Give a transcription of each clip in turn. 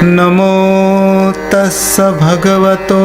नमो तस्स भगवतो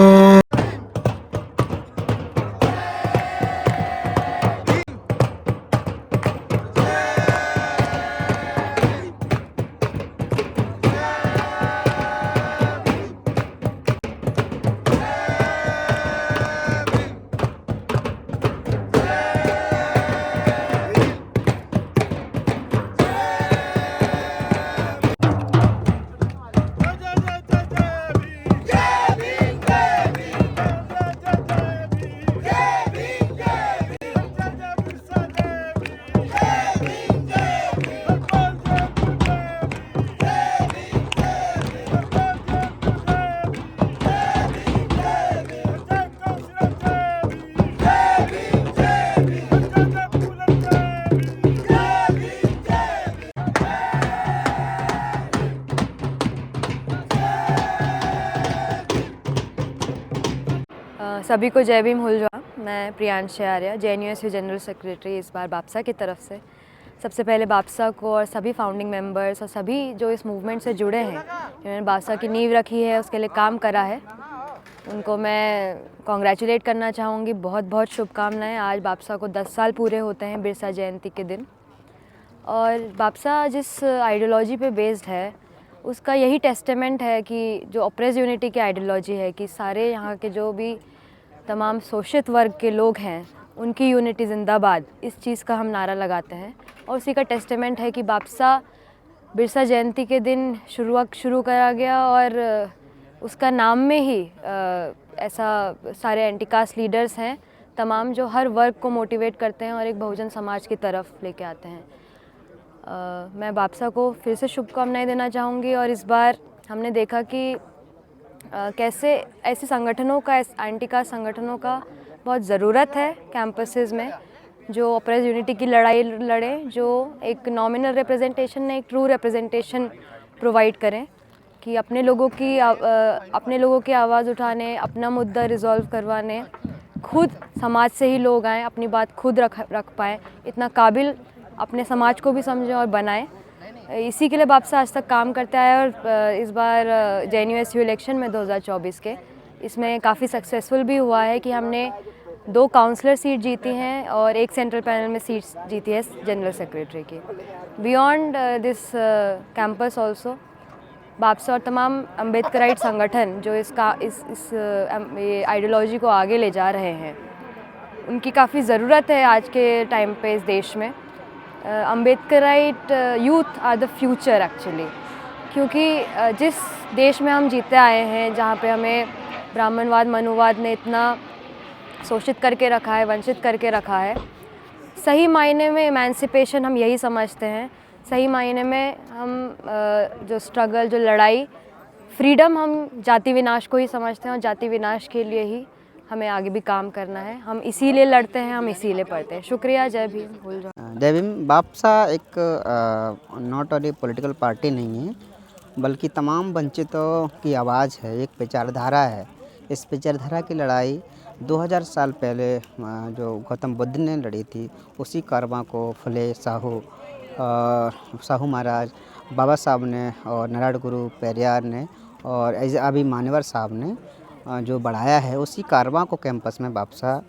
सभी को जय भीम हुलजॉम। मैं Priyansh Arya, JNUSU general secretary इस बार बापसा की तरफ से। सबसे पहले बापसा को और सभी फाउंडिंग मेंबर्स और सभी जो इस मूवमेंट से जुड़े हैं, जिन्होंने बापसा की नींव रखी है, उसके लिए काम करा है, उनको मैं कॉन्ग्रेचुलेट करना चाहूँगी। बहुत बहुत शुभकामनाएं। आज बापसा को 10 साल पूरे होते हैं बिरसा जयंती के दिन। और बापसा जिस आइडियोलॉजी पे बेस्ड है, उसका यही टेस्टामेंट है कि जो ऑप्रेस यूनिटी की आइडियोलॉजी है कि सारे यहाँ के जो भी तमाम शोषित वर्ग के लोग हैं, उनकी यूनिटी जिंदाबाद, इस चीज़ का हम नारा लगाते हैं। और उसी का टेस्टामेंट है कि बापसा बिरसा जयंती के दिन शुरू करा गया और उसका नाम में ही ऐसा सारे एंटी कास्ट लीडर्स हैं तमाम, जो हर वर्ग को मोटिवेट करते हैं और एक बहुजन समाज की तरफ लेके आते हैं। मैं बापसा को फिर से शुभकामनाएं देना चाहूँगी। और इस बार हमने देखा कि कैसे ऐसे संगठनों का, एंटी कास्ट संगठनों का बहुत ज़रूरत है कैंपसेस में, जो ऑप्रेस यूनिटी की लड़ाई लड़ें, जो एक नॉमिनल रिप्रेजेंटेशन ने एक ट्रू रिप्रेजेंटेशन प्रोवाइड करें, कि अपने लोगों की आवाज़ उठाने, अपना मुद्दा रिजॉल्व करवाने खुद समाज से ही लोग आएँ, अपनी बात खुद रख पाएँ, इतना काबिल अपने समाज को भी समझें और बनाएं। इसी के लिए बापसा आज तक काम करता है। और इस बार JNUSU इलेक्शन में 2024 के, इसमें काफ़ी सक्सेसफुल भी हुआ है कि हमने 2 काउंसलर सीट जीती हैं और 1 सेंट्रल पैनल में सीट जीती है जनरल सेक्रेटरी की। बियॉन्ड दिस कैंपस ऑल्सो बापसा और तमाम अम्बेडकराइट संगठन जो इस आइडियोलॉजी को आगे ले जा रहे हैं, उनकी काफ़ी ज़रूरत है आज के टाइम पे इस देश में। Ambedkarite youth are the future actually, क्योंकि जिस देश में हम जीते आए हैं, जहाँ पे हमें ब्राह्मणवाद, मनुवाद ने इतना शोषित करके रखा है, वंचित करके रखा है, सही मायने में एमेंसिपेशन हम यही समझते हैं। सही मायने में हम जो स्ट्रगल, जो लड़ाई, फ्रीडम, हम जाति विनाश को ही समझते हैं और जाति विनाश के लिए ही हमें आगे भी काम करना है। हम इसीलिए लड़ते हैं, हम इसीलिए पढ़ते हैं। शुक्रिया। जय भीम। भूल जाओ। जय भीम। बापसा एक नॉट ओनली पॉलिटिकल पार्टी नहीं है, बल्कि तमाम वंचितों की आवाज़ है, एक विचारधारा है। इस विचारधारा की लड़ाई 2000 साल पहले जो गौतम बुद्ध ने लड़ी थी, उसी कारवां को फुले साहू महाराज, बाबा साहब ने और नारायण गुरु पेरियार ने और अभी मान्यवर साहब ने जो बढ़ाया है, उसी कारवां को कैंपस में बापसा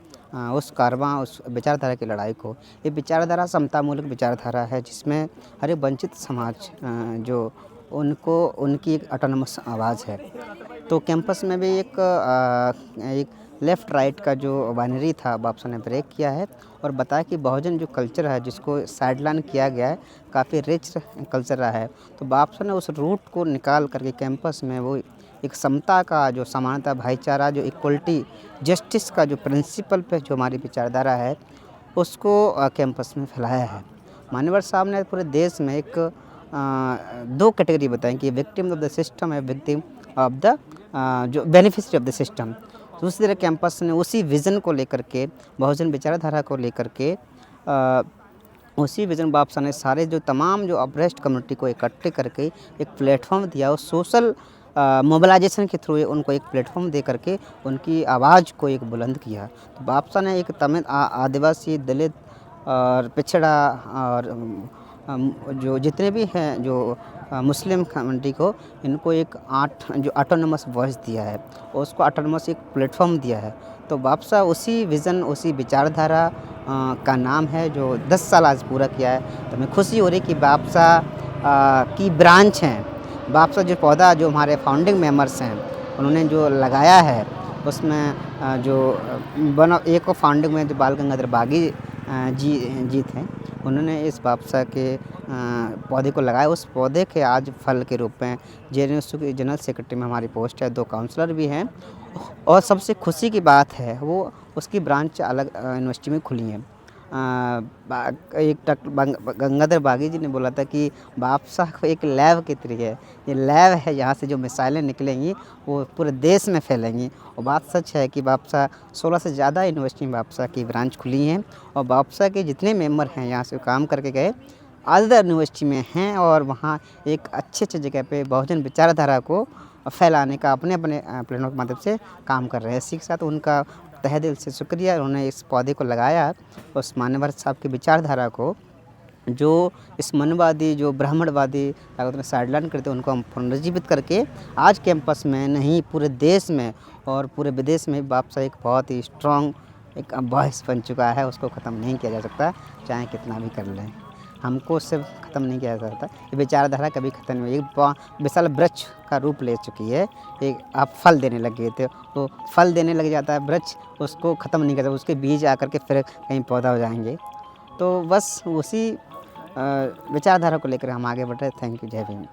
उस विचारधारा की लड़ाई को, ये विचारधारा समतामूलक विचारधारा है, जिसमें हर वंचित समाज जो उनको उनकी एक ऑटोनमस आवाज़ है। तो कैंपस में भी एक लेफ़्ट राइट का जो बाइनरी था, बापसा ने ब्रेक किया है और बताया कि बहुजन जो कल्चर है, जिसको साइडलाइन किया गया है, काफ़ी रिच कल्चर रहा है। तो बापसा ने उस रूट को निकाल करके कैंपस में वो एक समता का, जो समानता, भाईचारा, जो इक्वलिटी, जस्टिस का जो प्रिंसिपल पे जो हमारी विचारधारा है, उसको कैंपस में फैलाया है। मान्यवर साहब ने पूरे देश में एक 2 कैटेगरी बताई कि विक्टिम ऑफ द सिस्टम है, विक्टिम ऑफ द जो बेनिफिशियरी ऑफ द सिस्टम। दूसरी तरह कैंपस ने उसी विज़न को लेकर के, बहुजन विचारधारा को लेकर के, उसी विज़न बापसा ने सारे जो तमाम जो अप्रेस्ड कम्युनिटी को इकट्ठे करके एक प्लेटफॉर्म दिया, उस सोशल मोबिलाइजेशन के थ्रू उनको एक प्लेटफॉर्म दे करके उनकी आवाज़ को एक बुलंद किया। तो बापसा ने एक तमिल, आदिवासी, दलित और पिछड़ा और जो जितने भी हैं, जो मुस्लिम कम्युनिटी को इनको एक जो ऑटोनमस वॉइस दिया है और उसको ऑटोनमस एक प्लेटफॉर्म दिया है। तो बापसा उसी विज़न उसी विचारधारा का नाम है जो 10 साल आज पूरा किया है। तो हमें खुशी हो रही कि बापसा की ब्रांच हैं। बापसा जो पौधा जो हमारे फाउंडिंग मेंबर्स हैं उन्होंने जो लगाया है उसमें जो एक और फाउंडिंग में जो बाल गंगाधर बागी जी थे, उन्होंने इस बापसा के पौधे को लगाया। उस पौधे के आज फल के रूप में जेएनयू की जनरल सेक्रेटरी में हमारी पोस्ट है, 2 काउंसलर भी हैं और सबसे खुशी की बात है वो उसकी ब्रांच अलग यूनिवर्सिटी में खुली है। गंगाधर बागी जी ने बोला था कि बापसा को एक लैब की तरह है, ये लैब है, यहाँ से जो मिसाइलें निकलेंगी वो पूरे देश में फैलेंगी। और बात सच है कि बापसा 16 से ज़्यादा यूनिवर्सिटी में बापसा की ब्रांच खुली हैं और बापसा के जितने मेंबर हैं यहाँ से काम करके गए अदर यूनिवर्सिटी में हैं और वहाँ एक अच्छे जगह पे बहुजन विचारधारा को फैलाने का अपने प्लेटफॉर्म के माध्यम से काम कर रहे हैं। इसी के साथ उनका तहे दिल से शुक्रिया, उन्होंने इस पौधे को लगाया। उस मान्यवर साहब की विचारधारा को जो इस मनवादी जो ब्राह्मणवादी में साइडलाइन करते हैं उनको हम पुनर्जीवित करके आज कैंपस में नहीं पूरे देश में और पूरे विदेश में बापसा एक बहुत ही स्ट्रॉन्ग एक वॉइस बन चुका है। उसको ख़त्म नहीं किया जा सकता चाहे कितना भी कर लें, हमको सिर्फ ख़त्म नहीं किया जा सकता। ये विचारधारा कभी ख़त्म नहीं हुई, एक विशाल वृक्ष का रूप ले चुकी है। एक आप फल देने लग गए थे तो फल देने लग जाता है वृक्ष, उसको ख़त्म नहीं करता, उसके बीज आकर के फिर कहीं पौधा हो जाएंगे। तो बस उसी विचारधारा को लेकर हम आगे बढ़ रहे। थैंक यू, जय भीम।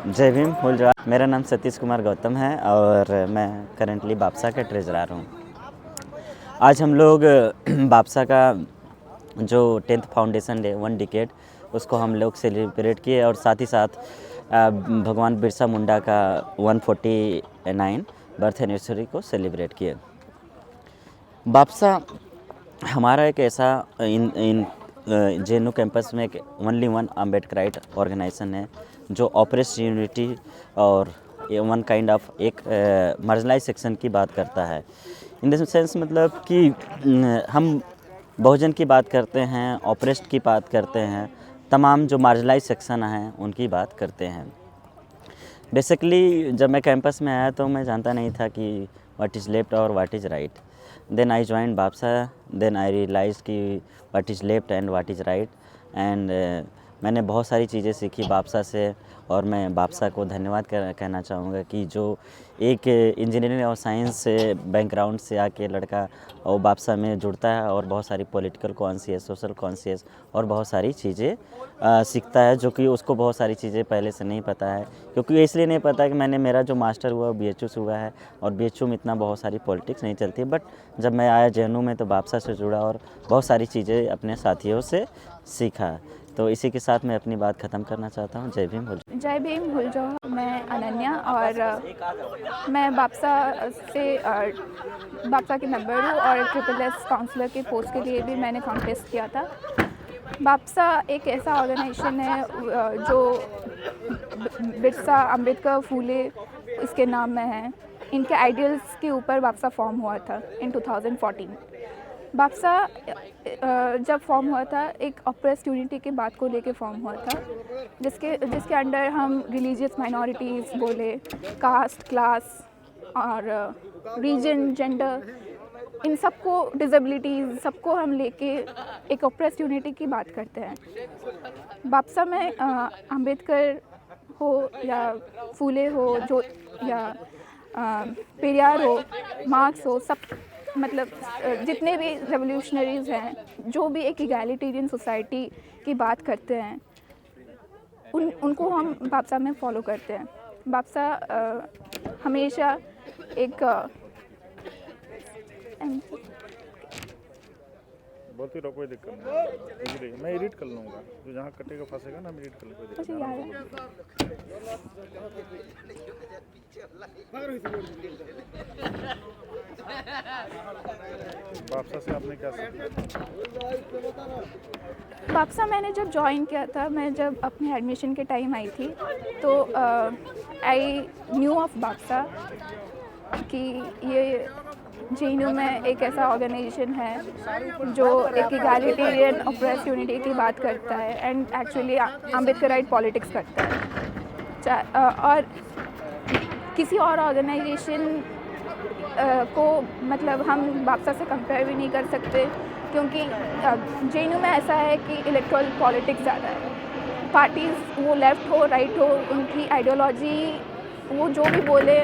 जय भीम हुलजवा। मेरा नाम सतीश कुमार गौतम है और मैं करेंटली बापसा का ट्रेजरर हूँ। आज हम लोग बापसा का जो 10th फाउंडेशन डे 1 डिकेड उसको हम लोग सेलिब्रेट किए और साथ ही साथ भगवान बिरसा मुंडा का 149 बर्थ एनिवर्सरी को सेलिब्रेट किए। बापसा हमारा एक ऐसा जेएनयू कैंपस में एक ओनली वन अम्बेडकराइट ऑर्गेनाइजेशन है जो ऑपरेशन यूनिटी और वन काइंड ऑफ एक मार्जिनलाइज सेक्शन की बात करता है। इन द सेंस मतलब कि हम बहुजन की बात करते हैं, ऑपरेस्ट की बात करते हैं, तमाम जो मार्जिनलाइज सेक्शन हैं उनकी बात करते हैं। बेसिकली जब मैं कैंपस में आया तो मैं जानता नहीं था कि व्हाट इज़ लेफ्ट और what is right. Then I join BAPSA, then I realise कि what is left and what is right and मैंने बहुत सारी चीज़ें सीखी बापसा से। और मैं बापसा को धन्यवाद कहना चाहूँगा कि जो एक इंजीनियरिंग और साइंस से बैकग्राउंड से आके लड़का और बापसा में जुड़ता है और बहुत सारी पॉलिटिकल कॉन्शियस, सोशल कॉन्शियस और बहुत सारी चीज़ें सीखता है जो कि उसको बहुत सारी चीज़ें पहले से नहीं पता है। क्योंकि इसलिए नहीं पता कि मेरा जो मास्टर हुआ BHU से हुआ है और BHU में इतना बहुत सारी पॉलिटिक्स नहीं चलती। बट जब मैं आया जेएनयू में तो बापसा से जुड़ा और बहुत सारी चीज़ें अपने साथियों से सीखा। तो इसी के साथ मैं अपनी बात ख़त्म करना चाहता हूँ। जय भीम हुलजोहा। जय भीम हुलजोहा। मैं अनन्या और मैं बापसा की मेंबर हूँ और SSS काउंसलर की पोस्ट के लिए भी मैंने कॉन्टेस्ट किया था। बापसा एक ऐसा ऑर्गेनाइजेशन है जो बिरसा, अम्बेडकर, फूले इसके नाम में है। इनके आइडियल्स के ऊपर बापसा फॉर्म हुआ था इन 2014। बापसा जब फॉर्म हुआ था एक ऑपरेस्ट यूनिटी की बात को लेके फॉर्म हुआ था जिसके अंडर हम रिलीजियस माइनॉरिटीज़ बोले, कास्ट, क्लास और रीजन, जेंडर, इन सबको, डिसेबिलिटीज़ सबको हम लेके एक ऑपरेस्ट यूनिटी की बात करते हैं। बापसा में अंबेडकर हो या फूले हो जो या पेरियार हो, मार्क्स हो, सब मतलब जितने भी रेवोल्यूशनरीज़ हैं जो भी एक इगैलिटेरियन सोसाइटी की बात करते हैं उनको हम बापसा में फॉलो करते हैं। बापसा हमेशा एक बोलती रहो, कोई दिक्कत नहीं, मैं एडिट कर लूँगा। जो जहाँ कटेगा फंसेगा ना, मैं एडिट कर लूँगा। बापसा से आपने क्या सीखा? बापसा मैंने जब ज्वाइन किया था, मैं जब अपने एडमिशन के टाइम आई थी तो आई न्यू ऑफ बापसा कि ये JNU में एक ऐसा ऑर्गेनाइजेशन है जो एक इगैलिटेरियन ऑप्रेस यूनिटी की बात करता है एंड एक्चुअली अम्बेडकराइट पॉलिटिक्स करता है। और किसी और ऑर्गेनाइजेशन को मतलब हम बापसा से कंपेयर भी नहीं कर सकते, क्योंकि JNU में ऐसा है कि इलेक्टोरल पॉलिटिक्स ज़्यादा है। पार्टीज़ वो लेफ़्ट हो राइट हो, उनकी आइडियोलॉजी वो जो भी बोले,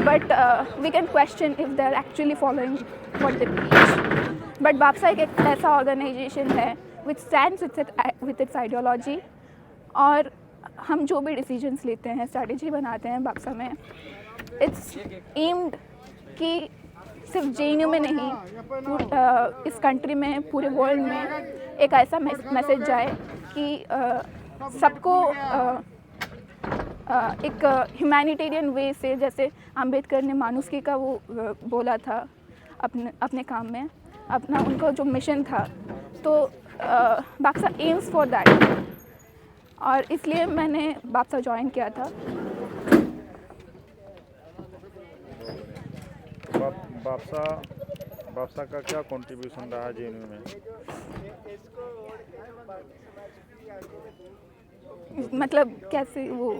but we can question if they are actually following what they preach. But BAPSA एक ऐसा ऑर्गेनाइजेशन है which stands with its ideology, और हम जो भी डिसीजंस लेते हैं, स्ट्रैटेजी बनाते हैं बापसा में, इट्स एम्ड कि सिर्फ JNU में नहीं, इस कंट्री में, पूरे वर्ल्ड में एक ऐसा मैसेज जाए कि सबको एक ह्यूमैनिटेरियन वे से, जैसे अंबेडकर ने मानुस्की का वो बोला था अपने काम में, अपना उनको जो मिशन था, तो बापसा एम्स फॉर दैट, और इसलिए मैंने बापसा ज्वाइन किया था। बापसा का क्या कंट्रीब्यूशन रहा JNU में? मतलब कैसे वो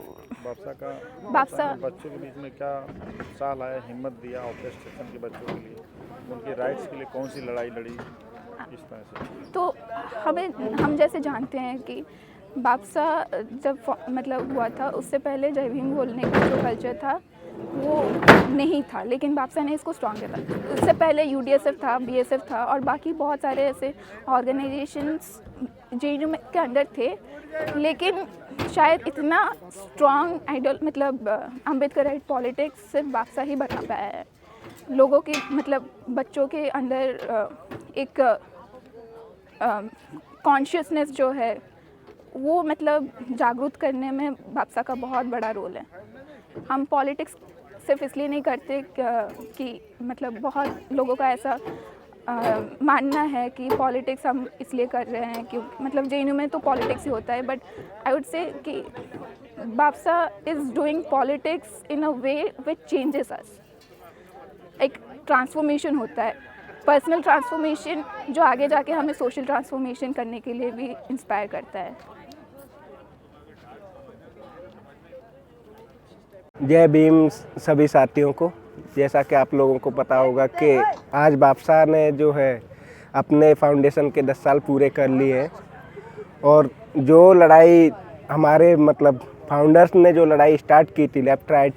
बापसा बच्चों के बीच में क्या उत्साह लाया, हिम्मत दिया ऑप्रेस सेक्शन के बच्चों के लिए, उनके राइट्स के लिए कौन सी लड़ाई लड़ी, इस तरह से? तो हम जैसे जानते हैं कि बापसा जब मतलब हुआ था, उससे पहले जय भीम बोलने का जो कल्चर था वो नहीं था, लेकिन बापसा ने इसको स्ट्रॉन्ग किया था। उससे पहले UDSF था, BSF था, और बाकी बहुत सारे ऐसे ऑर्गेनाइजेशंस JNU के अंदर थे, लेकिन शायद इतना स्ट्रॉन्ग मतलब अम्बेडकराइट पॉलिटिक्स सिर्फ बापसा ही बता पाया है। लोगों की मतलब बच्चों के अंदर एक कॉन्शियसनेस जो है वो मतलब जागरूक करने में बापसा का बहुत बड़ा रोल है। हम पॉलिटिक्स सिर्फ इसलिए नहीं करते कि मतलब बहुत लोगों का ऐसा मानना है कि पॉलिटिक्स हम इसलिए कर रहे हैं कि मतलब JNU में तो पॉलिटिक्स ही होता है, बट आई वुड से कि BAPSA is doing politics in a way which changes us. एक ट्रांसफॉर्मेशन होता है, पर्सनल ट्रांसफॉर्मेशन, जो आगे जाके हमें सोशल ट्रांसफॉर्मेशन करने के लिए भी इंस्पायर करता है। जय भीम सभी साथियों को। जैसा कि आप लोगों को पता होगा कि आज बापसा ने जो है अपने फाउंडेशन के 10 साल पूरे कर लिए हैं, और जो लड़ाई हमारे मतलब फाउंडर्स ने जो लड़ाई स्टार्ट की थी लेफ़्ट राइट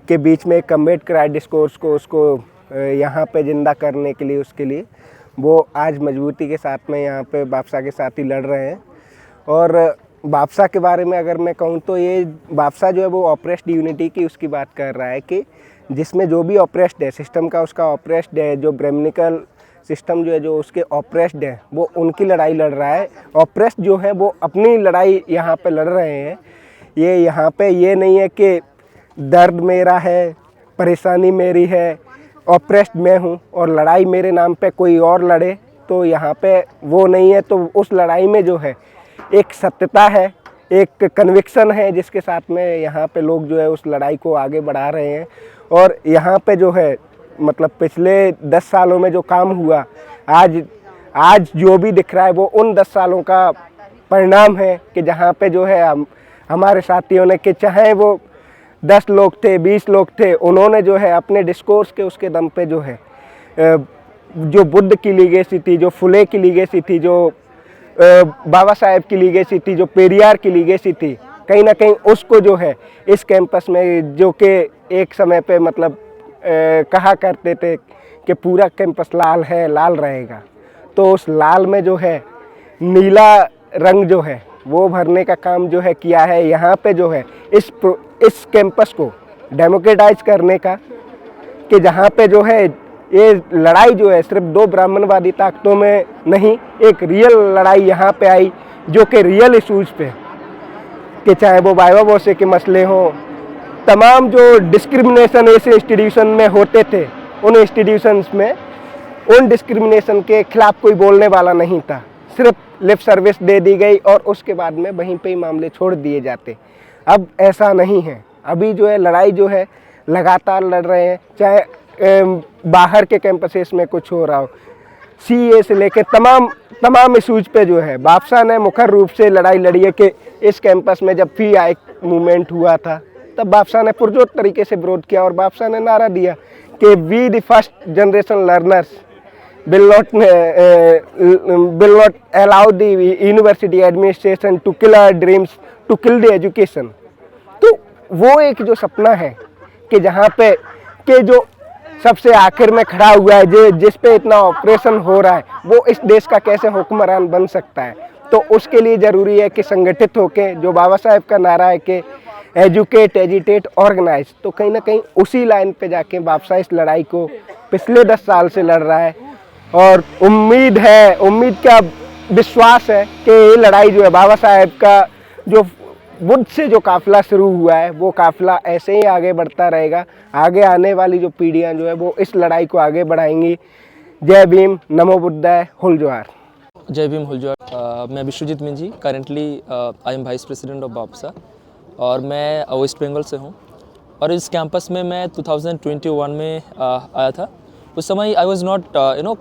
के बीच में एक अम्बेडकराइट डिस्कोर्स को उसको यहाँ पे ज़िंदा करने के लिए, उसके लिए वो आज मजबूती के साथ में यहाँ पे बापसा के साथ ही लड़ रहे हैं। और बापसा के बारे में अगर मैं कहूँ तो ये बापसा जो है वो ऑप्रेस्ड यूनिटी की उसकी बात कर रहा है कि जिसमें जो भी ऑप्रेस्ड है सिस्टम का, उसका ऑप्रेस्ड है, जो ब्रेमनिकल सिस्टम जो है जो उसके ऑप्रेस्ड है वो उनकी लड़ाई लड़ रहा है। ऑप्रेस्ड जो है वो अपनी लड़ाई यहाँ पे लड़ रहे हैं। ये यहाँ पे ये नहीं है कि दर्द मेरा है, परेशानी मेरी है, ऑप्रेस्ड मैं हूँ और लड़ाई मेरे नाम पे कोई और लड़े, तो यहाँ पे वो नहीं है। तो उस लड़ाई में जो है एक सत्यता है, एक कन्विक्शन है, जिसके साथ में यहाँ पे लोग जो है उस लड़ाई को आगे बढ़ा रहे हैं। और यहाँ पे जो है मतलब पिछले 10 सालों में जो काम हुआ, आज जो भी दिख रहा है वो उन 10 सालों का परिणाम है कि जहाँ पे जो है हमारे साथियों ने, कि चाहे वो 10 लोग थे, 20 लोग थे, उन्होंने जो है अपने डिस्कोर्स के उसके दम पे जो है जो बुद्ध की लीगेसी थी, जो फुले की लीगेसी थी, जो बाबा साहेब की लीगेसी थी, जो पेरियार की लीगेसी थी, कहीं ना कहीं उसको जो है इस कैंपस में, जो कि एक समय पे मतलब कहा करते थे कि पूरा कैंपस लाल है, लाल रहेगा, तो उस लाल में जो है नीला रंग जो है वो भरने का काम जो है किया है। यहाँ पे जो है इस कैंपस को डेमोक्रेटाइज करने का, कि जहाँ पे जो है ये लड़ाई जो है सिर्फ 2 ब्राह्मणवादी ताकतों में नहीं, एक रियल लड़ाई यहाँ पे आई जो कि रियल इशूज़ पे, कि चाहे वो वाइवा वोसे के मसले हों, तमाम जो डिस्क्रिमिनेशन ऐसे इंस्टीट्यूशन में होते थे, उन इंस्टीट्यूशंस में उन डिस्क्रिमिनेशन के खिलाफ कोई बोलने वाला नहीं था। सिर्फ लिप सर्विस दे दी गई और उसके बाद में वहीं पे ही मामले छोड़ दिए जाते। अब ऐसा नहीं है, अभी जो है लड़ाई जो है लगातार लड़ रहे हैं। चाहे बाहर के कैंपसेस में कुछ हो रहा हो, CA से लेकर तमाम इशूज पे जो है बापसा ने मुखर रूप से लड़ाई लड़ी है कि इस कैंपस में जब फी आई मूवमेंट हुआ था तब बापसा ने पुरजोर तरीके से विरोध किया और बापसा ने नारा दिया कि we the first generation learners will not allow the university administration to kill our dreams, to kill the education। तो वो एक जो सपना है कि जहाँ पे कि जो सबसे आखिर में खड़ा हुआ है, जिस पे इतना ऑपरेशन हो रहा है, वो इस देश का कैसे हुक्मरान बन सकता है। तो उसके लिए ज़रूरी है कि संगठित होकर, जो बाबा साहेब का नारा है कि एजुकेट, एजिटेट, ऑर्गेनाइज, तो कहीं ना कहीं उसी लाइन पे जाके बापसा इस लड़ाई को पिछले 10 साल से लड़ रहा है। और उम्मीद क्या विश्वास है कि ये लड़ाई जो है बाबा साहेब का जो बुद्ध से जो काफ़िला शुरू हुआ है वो काफ़िला ऐसे ही आगे बढ़ता रहेगा। आगे आने वाली जो पीढ़ियां जो है वो इस लड़ाई को आगे बढ़ाएंगी। जय भीम, नमो बुद्धाय, हुल जोहार। जय भीम, हुल जोहार। मैं Vishwajeet Minji, currently I am vice president of BAPSA और मैं वेस्ट बंगाल से हूँ। और इस कैंपस में मैं 2021 में आया था। उस समय I was not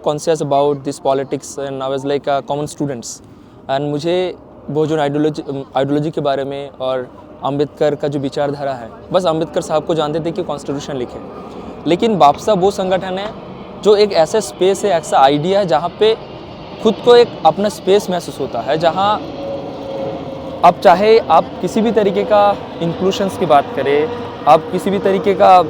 conscious about this politics and I was like common students. And मुझे बहुजन आइडियोलॉजी के बारे में और अम्बेडकर का जो विचारधारा है, बस अम्बेडकर साहब को जानते थे कि कॉन्स्टिट्यूशन लिखे। लेकिन बापसा वो संगठन है जो एक ऐसा स्पेस है, ऐसा आइडिया है जहाँ पे खुद को एक अपना स्पेस महसूस होता है, जहाँ अब चाहे आप किसी भी तरीके का इंक्लूशंस की बात करें, आप किसी भी तरीके का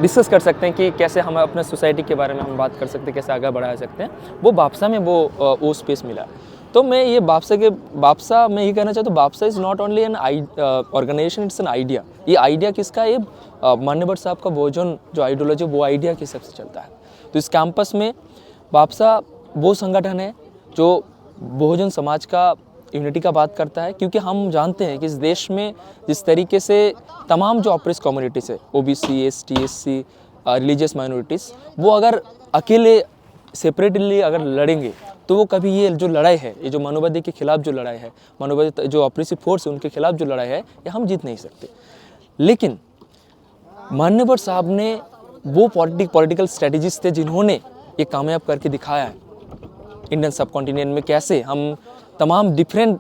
डिस्कस कर सकते हैं कि कैसे हम अपने सोसाइटी के बारे में हम बात कर सकते हैं, कैसे आगे बढ़ा सकते हैं। वो बापसा में वो स्पेस मिला। तो मैं ये बापसा मैं ये कहना चाहता हूँ, BAPSA is not only an organization, it's an idea. ये आइडिया किसका? ये मान्यवर साहब का बहुजन जो आइडियोलॉजी, वो आइडिया के हिसाब से चलता है। तो इस कैंपस में बापसा वो संगठन है जो बहुजन समाज का यूनिटी का बात करता है, क्योंकि हम जानते हैं कि इस देश में जिस तरीके से तमाम जो ऑप्रेस कम्युनिटीज़ है, OBC, ST, SC, religious minorities, वो अगर अकेले सेपरेटली अगर लड़ेंगे तो वो कभी ये जो लड़ाई है, ये जो मानववादी के खिलाफ जो लड़ाई है, मानववादी जो ऑप्रेसिव फोर्स है उनके खिलाफ जो लड़ाई है, ये हम जीत नहीं सकते। लेकिन मान्यवर साहब ने वो पॉलिटिकल स्ट्रेटजीज थे जिन्होंने ये कामयाब करके दिखाया है इंडियन सब कॉन्टिनेंट में, कैसे हम तमाम डिफरेंट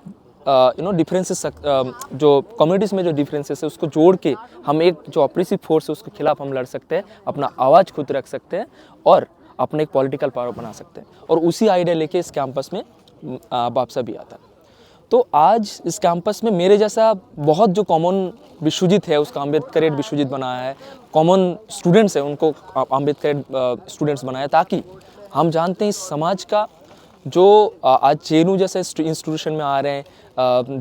डिफरेंसेस, जो कम्युनिटीज़ में जो डिफरेंसेस है उसको जोड़ के हम एक जो ऑप्रेसिव फोर्स है उसके खिलाफ हम लड़ सकते हैं, अपना आवाज़ खुद रख सकते हैं और अपने एक पॉलिटिकल पावर बना सकते हैं। और उसी आइडिया लेके इस कैंपस में बापसा भी आता है। तो आज इस कैंपस में मेरे जैसा बहुत जो कॉमन विश्वजीत है, उसका अम्बेडकरेट विश्वजीत बनाया है, कॉमन स्टूडेंट्स हैं उनको अम्बेडकरेट स्टूडेंट्स बनाया, ताकि हम जानते हैं इस समाज का जो आज JNU जैसे इंस्टीट्यूशन में आ रहे हैं,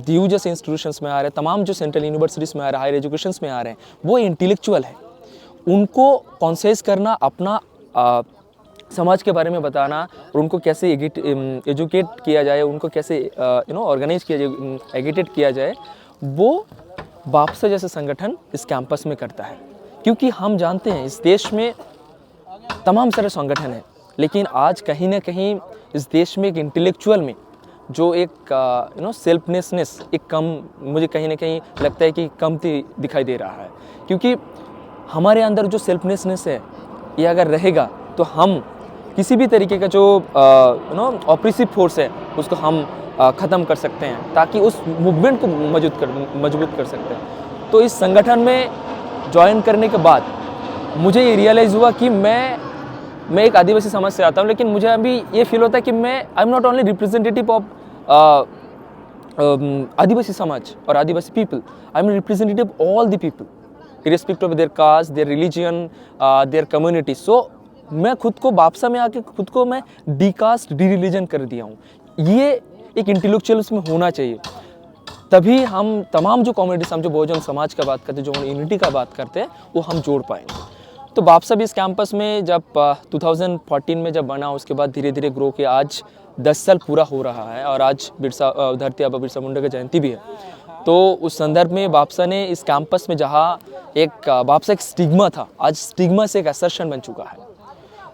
DU जैसे इंस्टीट्यूशंस में आ रहे हैं, तमाम जो सेंट्रल यूनिवर्सिटीज़ में आ रहे हैं, हायर एजुकेशंस में आ रहे हैं, वो इंटेलेक्चुअल है। उनको कॉन्शियस करना, अपना समाज के बारे में बताना और उनको कैसे एजुकेट किया जाए, उनको कैसे ऑर्गेनाइज किया जाए, एजुकेट किया जाए, वो बापसा जैसे संगठन इस कैंपस में करता है। क्योंकि हम जानते हैं इस देश में तमाम सारे संगठन हैं, लेकिन आज कहीं ना कहीं इस देश में एक इंटेलेक्चुअल में जो एक सेल्फनेसनेस एक कम, मुझे कहीं ना कहीं लगता है कि कमती दिखाई दे रहा है। क्योंकि हमारे अंदर जो सेल्फनेसनेस है ये अगर रहेगा तो हम किसी भी तरीके का जो ऑप्रेसिव फोर्स है उसको हम ख़त्म कर सकते हैं, ताकि उस मूवमेंट को मजबूत कर सकते हैं। तो इस संगठन में ज्वाइन करने के बाद मुझे ये रियलाइज़ हुआ कि मैं एक आदिवासी समाज से आता हूँ, लेकिन मुझे अभी ये फील होता है कि मैं I am not only representative of Adivasi समाज और Adivasi people, I am representative all the people irrespective of their caste, their religion, their community. So मैं खुद को बापसा में आके खुद को मैं डी कास्ट, डी रिलीजन कर दिया हूँ। ये एक इंटेलेक्चुअल उसमें होना चाहिए, तभी हम तमाम जो कम्युनिटीज, हम जो बहुजन समाज का बात करते हैं, जो यूनिटी का बात करते हैं, वो हम जोड़ पाएंगे। तो बापसा भी इस कैंपस में जब 2014 में जब बना, उसके बाद धीरे धीरे ग्रो के आज 10 साल पूरा हो रहा है और आज धरती आबा बिरसा मुंडा की जयंती भी है। तो उस संदर्भ में बापसा ने इस कैंपस में जहाँ एक बापसा एक स्टिग्मा था, आज स्टिग्मा से एक असर्शन बन चुका है।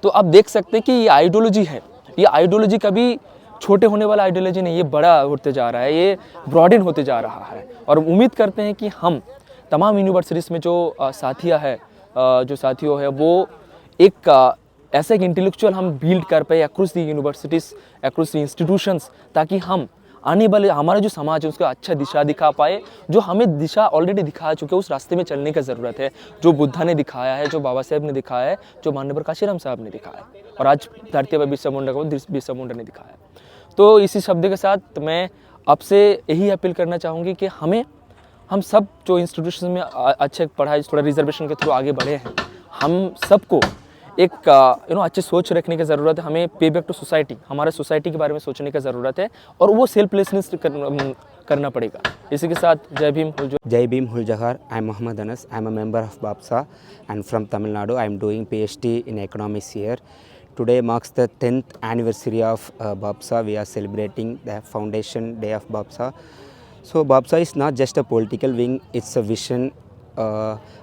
तो आप देख सकते हैं कि ये आइडियोलॉजी है, ये आइडियोलॉजी कभी छोटे होने वाला आइडियोलॉजी नहीं, ये बड़ा होते जा रहा है, ये ब्रॉडन होते जा रहा है। और उम्मीद करते हैं कि हम तमाम यूनिवर्सिटीज़ में जो साथियाँ हैं, जो साथियों है वो एक ऐसा एक इंटेलेक्चुअल हम बिल्ड कर पाए across the universities, across the institutions, ताकि हम आने वाले हमारा जो समाज है उसको अच्छा दिशा दिखा पाए, जो हमें दिशा ऑलरेडी दिखा चुके उस रास्ते में चलने का ज़रूरत है, जो बुद्धा ने दिखाया है, जो बाबा साहेब ने दिखाया है, जो माननीय काशीराम साहब ने दिखाया है, और आज धरती पर बिरसा मुंडा को बिरसा मुंडा ने दिखाया है। तो इसी शब्द के साथ मैं आपसे यही अपील करना चाहूँगी कि हम सब जो इंस्टीट्यूशन में अच्छे पढ़ाई थोड़ा रिजर्वेशन के थ्रू आगे बढ़े हैं, हम सबको एक अच्छी सोच रखने की ज़रूरत है। हमें पे बैक टू सोसाइटी, हमारे सोसाइटी के बारे में सोचने की ज़रूरत है, और वो सेल्फलेसनेस करना पड़ेगा। इसी के साथ जय Bhim Jai Bhim Hul Johar. I am Muhammad Anas. I am a member of BAPSA and from Tamil Nadu. I am doing PhD in economics here. Today marks the 10th anniversary of BAPSA. We are celebrating the foundation day of BAPSA. So BAPSA is not just a political wing, it's a vision.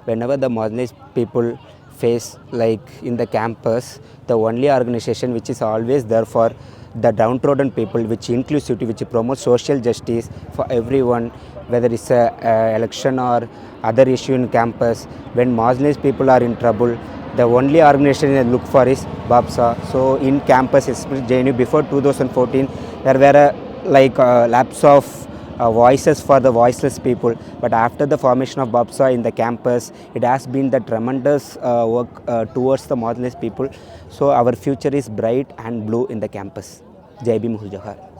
Whenever the marginalized people face, like in the campus, the only organization which is always there for the downtrodden people, which inclusivity, which promotes social justice for everyone, whether it's a election or other issue in campus. When marginalized people are in trouble, the only organization they look for is BAPSA. So in campus, especially JNU, before 2014, there were lapse of voices for the voiceless people, but after the formation of BAPSA in the campus, it has been the tremendous work towards the marginalized people. So our future is bright and blue in the campus. Jai Bhim Hul Johar.